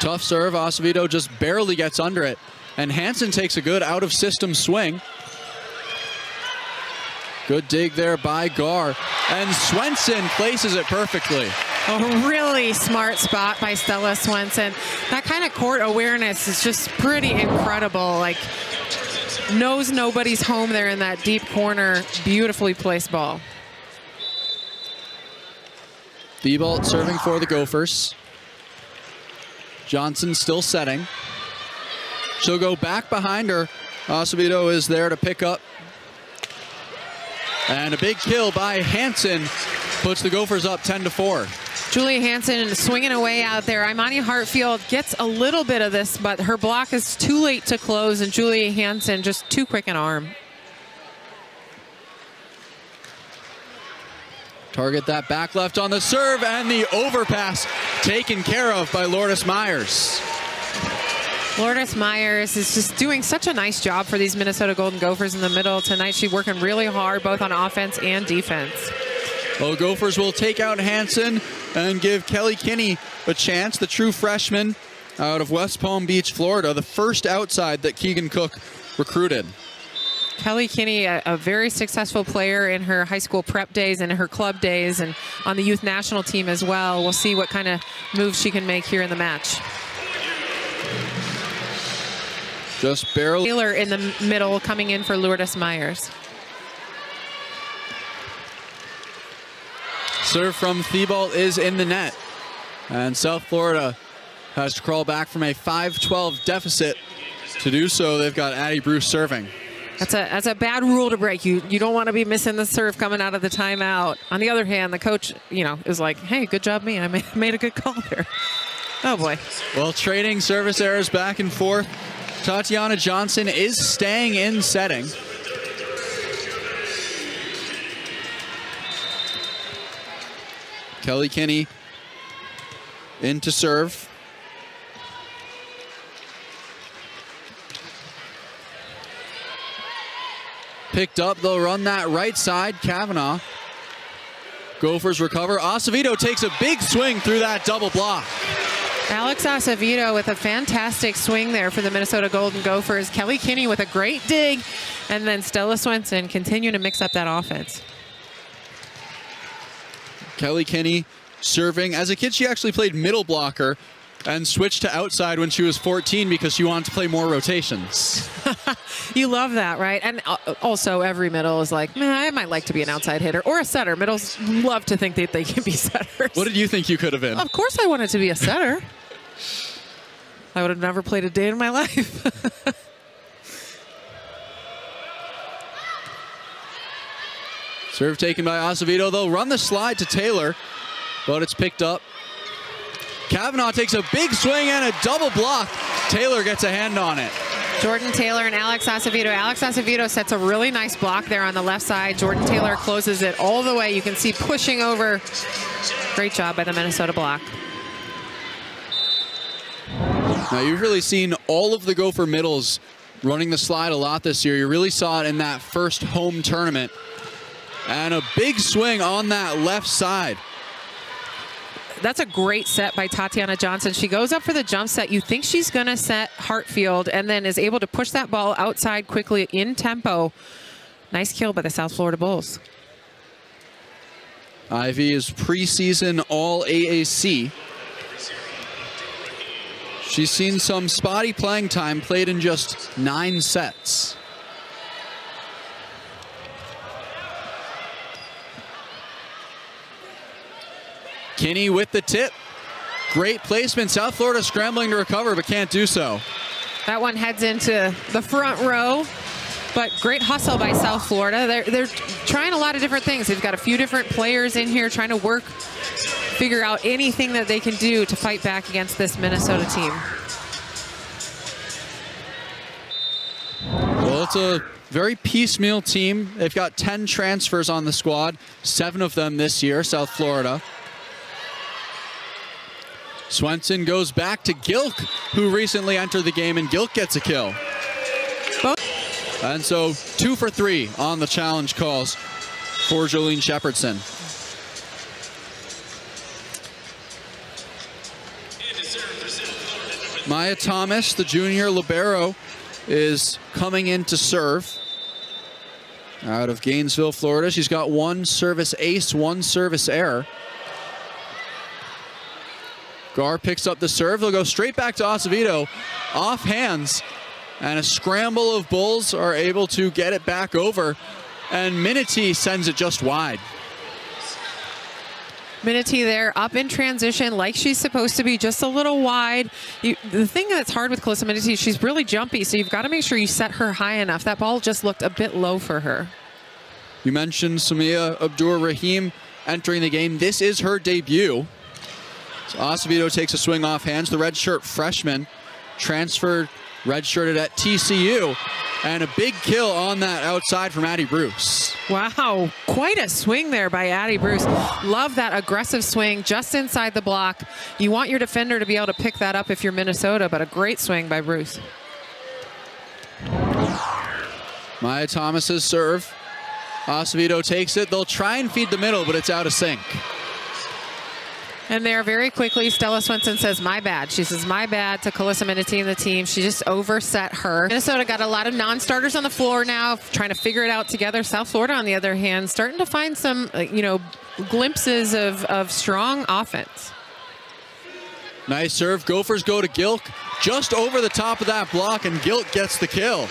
Tough serve. Acevedo just barely gets under it. And Hansen takes a good out-of-system swing. Good dig there by Gar. And Swenson places it perfectly. A really smart spot by Stella Swenson. That kind of court awareness is just pretty incredible. Like, knows nobody's home there in that deep corner. Beautifully placed ball. Thibault serving for the Gophers. Johnson still setting. She'll go back behind her. Acevedo is there to pick up. And a big kill by Hansen puts the Gophers up 10-4. Julia Hansen swinging away out there. Imani Hartfield gets a little bit of this, but her block is too late to close, and Julia Hansen just too quick an arm. Target that back left on the serve, and the overpass taken care of by Lourdes Myers. Lourdes Myers is just doing such a nice job for these Minnesota Golden Gophers in the middle tonight. She's working really hard both on offense and defense. Well, Gophers will take out Hansen and give Kelly Kinney a chance, the true freshman out of West Palm Beach, Florida, the first outside that Keegan Cook recruited. Kelly Kinney, a very successful player in her high school prep days and her club days, and on the youth national team as well. We'll see what kind of moves she can make here in the match. Just barely. Taylor in the middle coming in for Lourdes Myers. Serve from Thibault is in the net. And South Florida has to crawl back from a 5-12 deficit. To do so, they've got Addie Bruce serving. That's a bad rule to break. You don't want to be missing the serve coming out of the timeout. On the other hand, the coach, is like, hey, good job me. I made a good call there. Oh, boy. Well, trading service errors back and forth. Tatiana Johnson is staying in setting. Kelly Kinney into serve. Picked up, they'll run that right side. Kavanaugh. Gophers recover. Acevedo takes a big swing through that double block. Alex Acevedo with a fantastic swing there for the Minnesota Golden Gophers. Kelly Kinney with a great dig, and then Stella Swenson continuing to mix up that offense. Kelly Kinney serving. As a kid, she actually played middle blocker and switched to outside when she was 14 because she wanted to play more rotations. You love that, right? And also every middle is like, man, I might like to be an outside hitter or a setter. Middles love to think that they can be setters. What did you think you could have been? Of course I wanted to be a setter. I would have never played a day in my life. Serve taken by Acevedo. They'll run the slide to Taylor, but it's picked up. Kavanaugh takes a big swing and a double block. Taylor gets a hand on it. Jordan Taylor and Alex Acevedo. Alex Acevedo sets a really nice block there on the left side. Jordan Taylor closes it all the way. You can see pushing over. Great job by the Minnesota block. Now, you've really seen all of the Gopher middles running the slide a lot this year. You really saw it in that first home tournament. And a big swing on that left side. That's a great set by Tatiana Johnson. She goes up for the jump set. You think she's going to set Hartfield and then is able to push that ball outside quickly in tempo. Nice kill by the South Florida Bulls. Ivy is preseason All-AAC. She's seen some spotty playing time, played in just 9 sets. Kinney with the tip. Great placement. South Florida scrambling to recover, but can't do so. That one heads into the front row, but great hustle by South Florida. They're trying a lot of different things. They've got a few different players in here trying to figure out anything that they can do to fight back against this Minnesota team. Well, it's a very piecemeal team. They've got 10 transfers on the squad, 7 of them this year, South Florida. Swenson goes back to Gilk, who recently entered the game, and Gilk gets a kill. And so 2 for 3 on the challenge calls for Jolene Shepherdson. Maya Thomas, the junior libero, is coming in to serve out of Gainesville, Florida. She's got 1 service ace, 1 service error. Gar picks up the serve. They'll go straight back to Acevedo, off hands, and a scramble of Bulls are able to get it back over, and Minity sends it just wide. Minity there up in transition like she's supposed to be, just a little wide. The thing that's hard with Calissa Minity, she's really jumpy, so you've got to make sure you set her high enough. That ball just looked a bit low for her. You mentioned Samia Abdur-Rahim entering the game. This is her debut. So Acevedo takes a swing off hands. The redshirt freshman transferred, redshirted at TCU. And a big kill on that outside from Addie Bruce. Wow, quite a swing there by Addie Bruce. Love that aggressive swing just inside the block. You want your defender to be able to pick that up if you're Minnesota, but a great swing by Bruce. Maya Thomas's serve. Acevedo takes it. They'll try and feed the middle, but it's out of sync. And there very quickly, Stella Swenson says, my bad. She says, my bad to Calissa Minity and the team. She just overset her. Minnesota got a lot of non-starters on the floor now, trying to figure it out together. South Florida, on the other hand, starting to find some, glimpses of strong offense. Nice serve. Gophers go to Gilk, just over the top of that block, and Gilk gets the kill.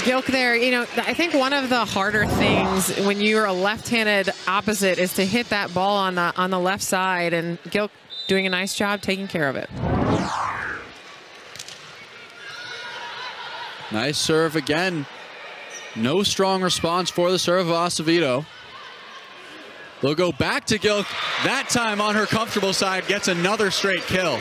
Gilk there, I think one of the harder things when you're a left-handed opposite is to hit that ball on the left side, and Gilk doing a nice job taking care of it. Nice serve again. No strong response for the serve of Acevedo. They'll go back to Gilk. That time on her comfortable side, gets another straight kill.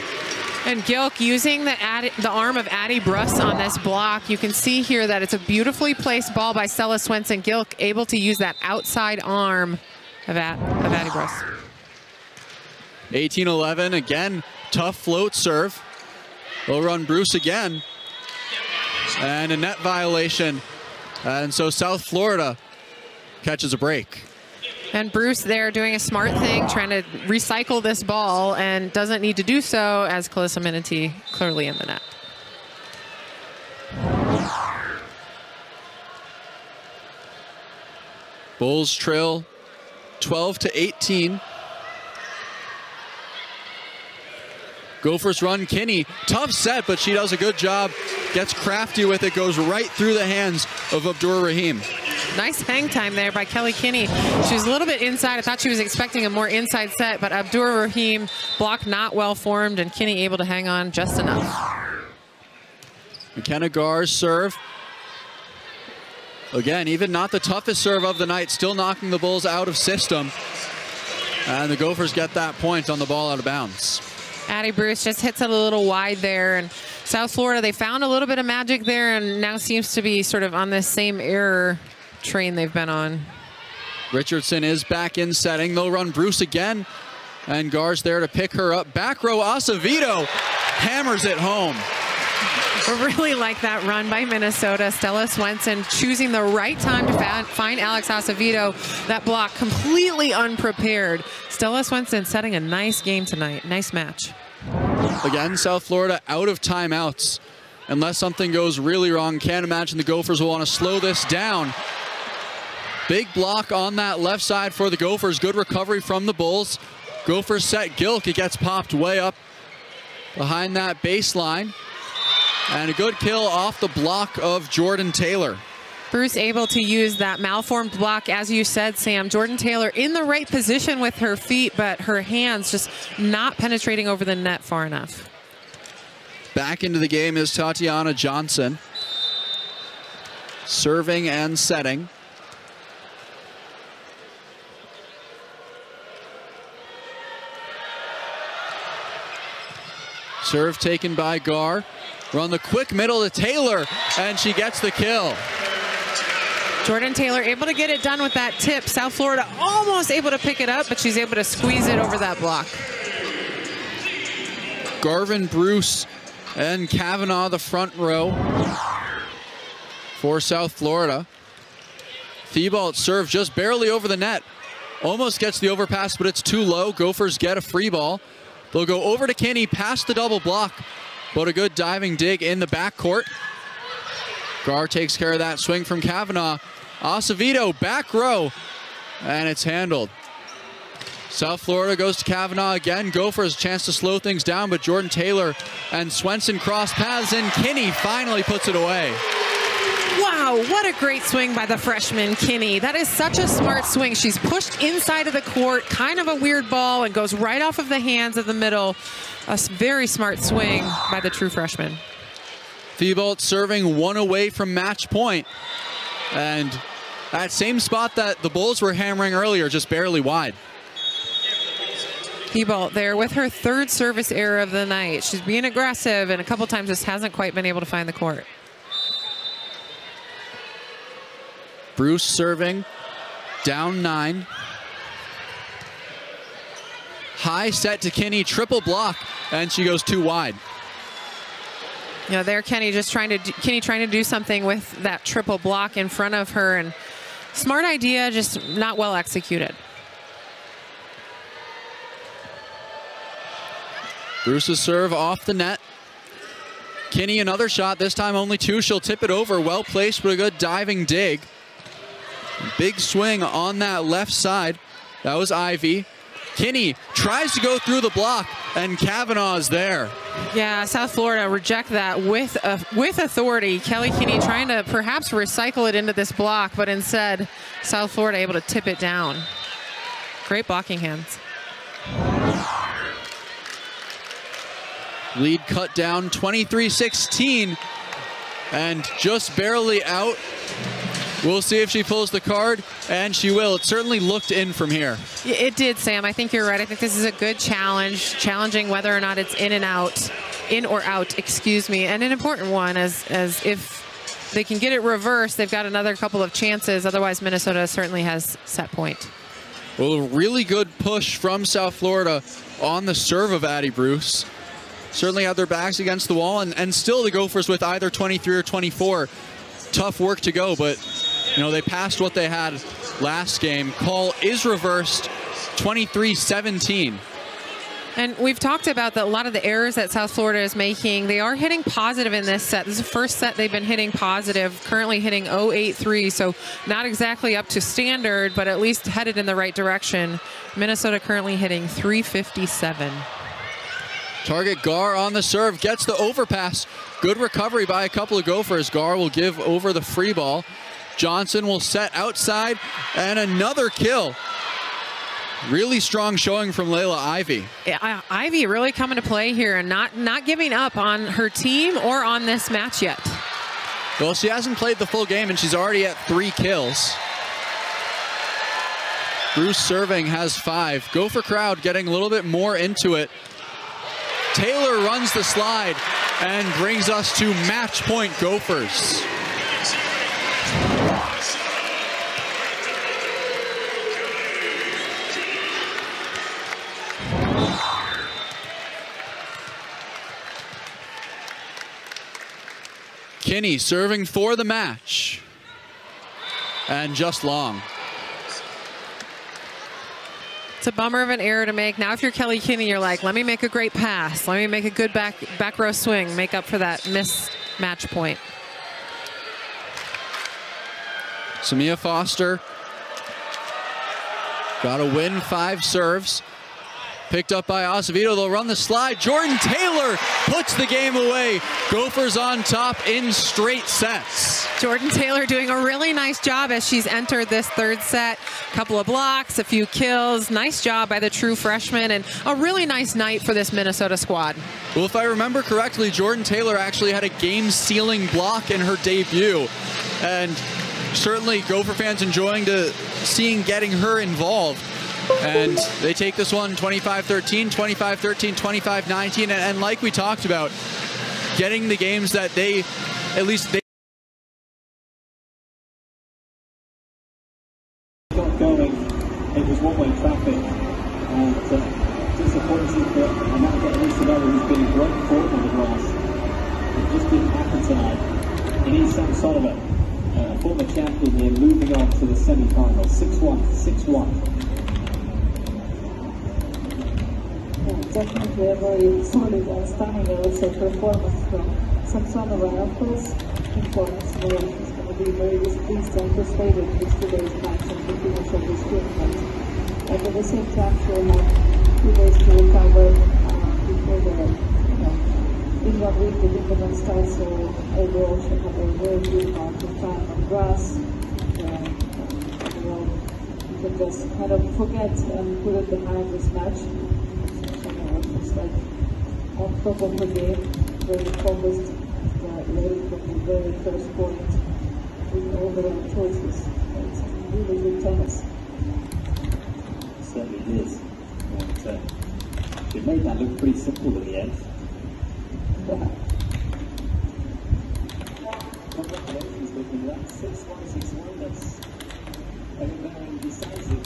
And Gilk using the arm of Addie Bruss on this block. You can see here that it's a beautifully placed ball by Stella Swenson. Gilk able to use that outside arm of Addie Bruss. 18-11, again, tough float serve. They'll run Bruce again. And a net violation. And so South Florida catches a break. And Bruce there doing a smart thing, trying to recycle this ball, and doesn't need to do so as Calissa Minity clearly in the net. Bulls trail 12-18. Gophers run Kinney. Tough set, but she does a good job. Gets crafty with it, goes right through the hands of Abdur-Rahim. Nice hang time there by Kelly Kinney. She was a little bit inside. I thought she was expecting a more inside set, but Abdur-Rahim block not well formed, and Kinney able to hang on just enough. McKenna Gar's serve. Again, even not the toughest serve of the night, still knocking the Bulls out of system. And the Gophers get that point on the ball out of bounds. Addie Bruce just hits it a little wide there. And South Florida, they found a little bit of magic there and now seems to be sort of on this same error train they've been on. Richardson is back in setting. They'll run Bruce again. And Gar's there to pick her up. Back row, Acevedo hammers it home. I really like that run by Minnesota. Stella Swenson choosing the right time to find Alex Acevedo. That block completely unprepared. Stella Swenson setting a nice game tonight. Nice match. Again, South Florida out of timeouts. Unless something goes really wrong, can't imagine the Gophers will want to slow this down. Big block on that left side for the Gophers. Good recovery from the Bulls. Gophers set Gilk. It gets popped way up behind that baseline. And a good kill off the block of Jordan Taylor. Bruce able to use that malformed block, as you said, Sam. Jordan Taylor in the right position with her feet, but her hands just not penetrating over the net far enough. Back into the game is Tatiana Johnson. Serving and setting. Serve taken by Gar. Run the quick middle to Taylor, and she gets the kill. Jordan Taylor able to get it done with that tip. South Florida almost able to pick it up, but she's able to squeeze it over that block. Garvin Bruce and Kavanaugh the front row for South Florida. Thibault serve just barely over the net. Almost gets the overpass, but it's too low. Gophers get a free ball. They'll go over to Kinney, past the double block, but a good diving dig in the backcourt. Gar takes care of that swing from Kavanaugh. Acevedo, back row, and it's handled. South Florida goes to Kavanaugh again. Gophers a chance to slow things down, but Jordan Taylor and Swenson cross paths, and Kinney finally puts it away. Wow, what a great swing by the freshman, Kinney. That is such a smart swing. She's pushed inside of the court, kind of a weird ball, and goes right off of the hands of the middle. A very smart swing by the true freshman. Thibault serving one away from match point. And that same spot that the Bulls were hammering earlier, just barely wide. Thibault there with her third service error of the night. She's being aggressive, and a couple times just hasn't quite been able to find the court. Bruce serving, down 9. High set to Kinney, triple block, and she goes too wide. You know, there Kinney trying to do something with that triple block in front of her, and smart idea, just not well executed. Bruce's serve off the net. Kinney another shot, this time only 2. She'll tip it over, well placed, but a good diving dig. Big swing on that left side. That was Ivy. Kinney tries to go through the block, and Kavanaugh's there. Yeah, South Florida reject that with authority. Kelly Kinney trying to perhaps recycle it into this block, but instead South Florida able to tip it down. Great blocking hands. Lead cut down 23-16, and just barely out. We'll see if she pulls the card, and she will. It certainly looked in from here. It did, Sam. I think you're right. I think this is a good challenge, challenging whether or not it's in or out, excuse me, and an important one, as if they can get it reversed, they've got another couple of chances. Otherwise, Minnesota certainly has set point. Well, a really good push from South Florida on the serve of Addie Bruce. Certainly had their backs against the wall, and still the Gophers with either 23 or 24. Tough work to go, but you know, they passed what they had last game. Call is reversed, 23-17. And we've talked about a lot of the errors that South Florida is making. They are hitting positive in this set. This is the first set they've been hitting positive, currently hitting 0-8-3, so not exactly up to standard, but at least headed in the right direction. Minnesota currently hitting 357. Target Gar on the serve, gets the overpass. Good recovery by a couple of Gophers. Gar will give over the free ball. Johnson will set outside, and another kill. Really strong showing from Layla Ivy. Yeah, Ivy really coming to play here and not giving up on her team or on this match yet. Well, she hasn't played the full game, and she's already at 3 kills. Bruce serving has 5. Gopher crowd getting a little bit more into it. Taylor runs the slide and brings us to match point Gophers. Kinney serving for the match. And just long. It's a bummer of an error to make. Now if you're Kelly Kinney, you're like, let me make a great pass. Let me make a good back row swing, make up for that missed match point. Samia Foster got to win 5 serves. Picked up by Acevedo. They'll run the slide. Jordan Taylor puts the game away. Gophers on top in straight sets. Jordan Taylor doing a really nice job as she's entered this 3rd set. A couple of blocks, a few kills. Nice job by the true freshman, and a really nice night for this Minnesota squad. Well, if I remember correctly, Jordan Taylor actually had a game-sealing block in her debut. And certainly Gopher fans enjoying seeing getting her involved. And they take this one 25-13, 25-13, 25-19, and like we talked about, getting the games that they, at least they got going. It was one-way traffic, and disappointing for Amanda Isabella, who's been in great form on the grass. It just didn't happen tonight. It is Sam Sullivan, former champion here, moving on to the semi-final. 6-1, 6-1. Definitely a very solid and stunning, I would say, performance from Samsonova. Of course, performance is going to be very displeased and persuaded with today's match and the finish of this tournament. And at the same time, she'll have 2 days to recover before the England week, the tournament starts. So overall, she'll have a very good amount of time on grass. You can just kind of forget and put it behind this match. It's like on top of the game, very focused, ready from the very first point with all the right choices. It's really good tennis. It certainly is. And, it made that look pretty simple at the end. Yeah. Congratulations, looking at that. 6-1, 6-1. That's very, very decisive.